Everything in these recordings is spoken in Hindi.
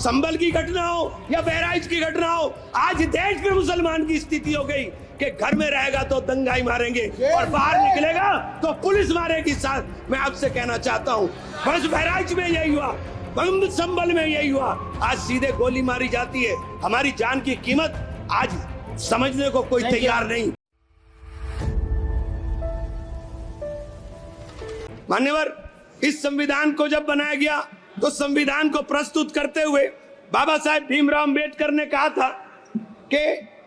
संभल की घटना हो या बहराइच की घटना हो, आज देश में मुसलमान की स्थिति हो गई कि घर में रहेगा तो दंगाई मारेंगे और बाहर निकलेगा तो पुलिस मारेगी। साथ मैं आपसे कहना चाहता हूँ, बस बहराइच में यही हुआ, संभल में यही हुआ, आज सीधे गोली मारी जाती है। हमारी जान की कीमत आज समझने को कोई तैयार नहीं। मान्यवर, इस संविधान को जब बनाया गया तो संविधान को प्रस्तुत करते हुए बाबा साहेब भीमराव अंबेडकर ने कहा था कि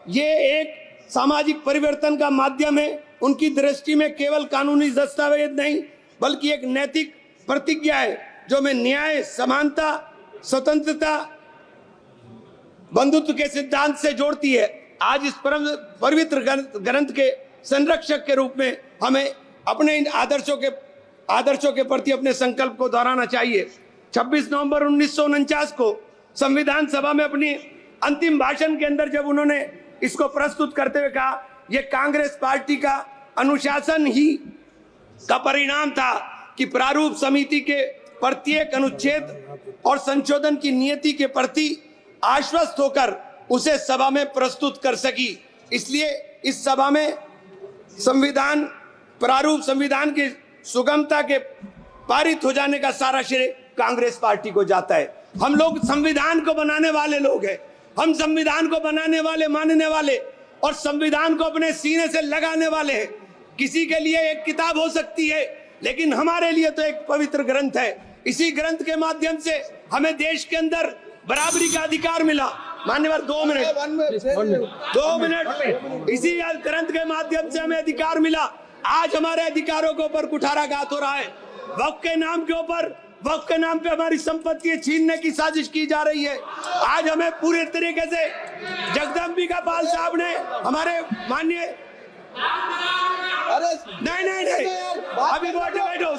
ये एक सामाजिक परिवर्तन का माध्यम है। उनकी दृष्टि में केवल कानूनी दस्तावेज नहीं बल्कि एक नैतिक प्रतिज्ञा है जो में न्याय, समानता, स्वतंत्रता, बंधुत्व के सिद्धांत से जोड़ती है। आज इस परम पवित्र ग्रंथ के संरक्षक के रूप में हमें अपने इन आदर्शों के प्रति अपने संकल्प को दोहराना चाहिए। 26 नवंबर 1949 को संविधान सभा में अपनी अंतिम भाषण के अंदर जब उन्होंने इसको प्रस्तुत करते हुए कहा, यह कांग्रेस पार्टी का अनुशासन ही का परिणाम था कि प्रारूप समिति के प्रत्येक अनुच्छेद और संशोधन की नियति के प्रति आश्वस्त होकर उसे सभा में प्रस्तुत कर सकी। इसलिए इस सभा में प्रारूप संविधान की सुगमता के पारित हो जाने का सारा श्रेय कांग्रेस पार्टी को जाता है। हम लोग संविधान को बनाने वाले लोग हैं, हम संविधान को बनाने वाले, मानने वाले और संविधान को अपने सीने से लगाने वाले हैं। किसी के लिए एक किताब हो सकती है, लेकिन हमारे लिए तो एक पवित्र ग्रंथ है। इसी ग्रंथ के माध्यम से हमें देश के अंदर बराबरी का अधिकार मिला। मान्यवर 2 मिनट, इसी ग्रंथ के माध्यम से हमें अधिकार मिला। आज हमारे अधिकारों के ऊपर कुठाराघात हो रहा है। वक्फ के नाम पे हमारी संपत्ति छीनने की साजिश की जा रही है। आज हमें पूरे तरीके से जगदम्बिका पाल साहब ने हमारे माननीय नहीं अभी बैठो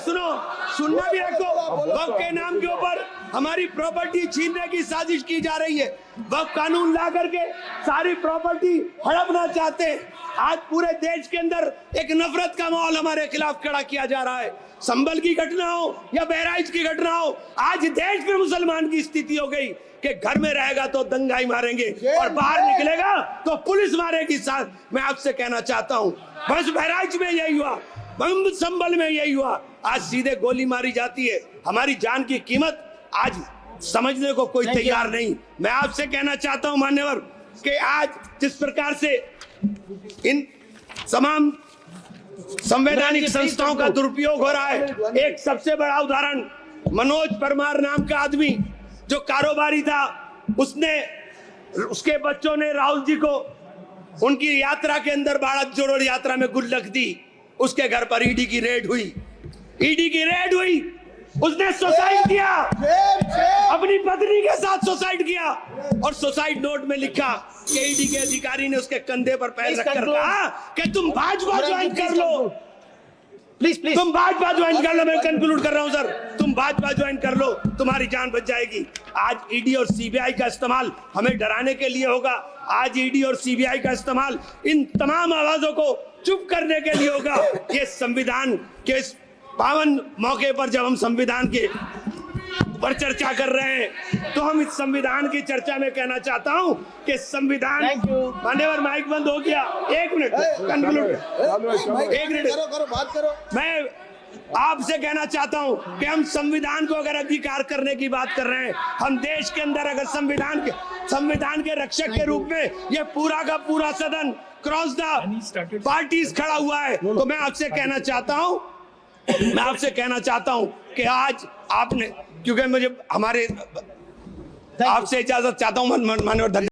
सुनना भी रखो। वक्फ के नाम के ऊपर हमारी प्रॉपर्टी छीनने की साजिश की जा रही है। वक्फ कानून ला करके सारी प्रॉपर्टी हड़पना चाहते हैं। आज पूरे देश के अंदर एक नफरत का माहौल हमारे खिलाफ खड़ा किया जा रहा है। संभल की घटना हो या बहराइच की घटना हो, आज देश में मुसलमान की स्थिति हो गई कि घर में रहेगा तो दंगाई मारेंगे और बाहर निकलेगा तो पुलिस मारेगी। साथ मैं आपसे कहना चाहता हूँ, बस बहराइच में यही हुआ, संभल में यही हुआ, आज सीधे गोली मारी जाती है। हमारी जान की कीमत आज समझने को कोई तैयार नहीं। मैं आपसे कहना चाहता हूँ मान्यवर कि आज जिस प्रकार से इन तमाम संवैधानिक संस्थाओं का दुरुपयोग हो रहा है, एक सबसे बड़ा उदाहरण मनोज परमार नाम का आदमी जो कारोबारी था, उसके बच्चों ने राहुल जी को उनकी यात्रा के अंदर भारत जोड़ो यात्रा में गुल्लक दी। उसके घर पर ईडी की रेड हुई, उसने सुसाइड किया, अपनी पत्नी के साथ सुसाइड किया और सुसाइड नोट में लिखा कि ईडी के अधिकारी ने उसके कंधे पर पैर रखकर कहा कि तुम भाजपा ज्वाइन कर लो, प्लीज तुम भाजपा ज्वाइन कर लो। मैं कंक्लूड कर रहा हूं सर, तुम भाजपा ज्वाइन कर लो, तुम्हारी जान बच जाएगी। आज ईडी और सीबीआई का इस्तेमाल हमें डराने के लिए होगा। आज ईडी और सीबीआई का इस्तेमाल इन तमाम आवाजों को चुप करने के लिए होगा। ये संविधान के इस पावन मौके पर जब हम संविधान के पर चर्चा कर रहे हैं तो हम इस संविधान की चर्चा में कहना चाहता हूं कि संविधान, मान्यवर माइक बंद हो गया, 1 मिनट कंक्लूड, 1 मिनट बात करो। मैं आपसे कहना चाहता हूं कि हम संविधान को अगर अधिकार करने की बात कर रहे हैं, हम देश के अंदर अगर संविधान के रक्षक के रूप में ये पूरा का पूरा सदन क्रॉस द पार्टीज खड़ा हुआ है, तो मैं आपसे कहना चाहता हूं कि आज आपने, क्योंकि मुझे आपसे इजाजत चाहता हूं माननीय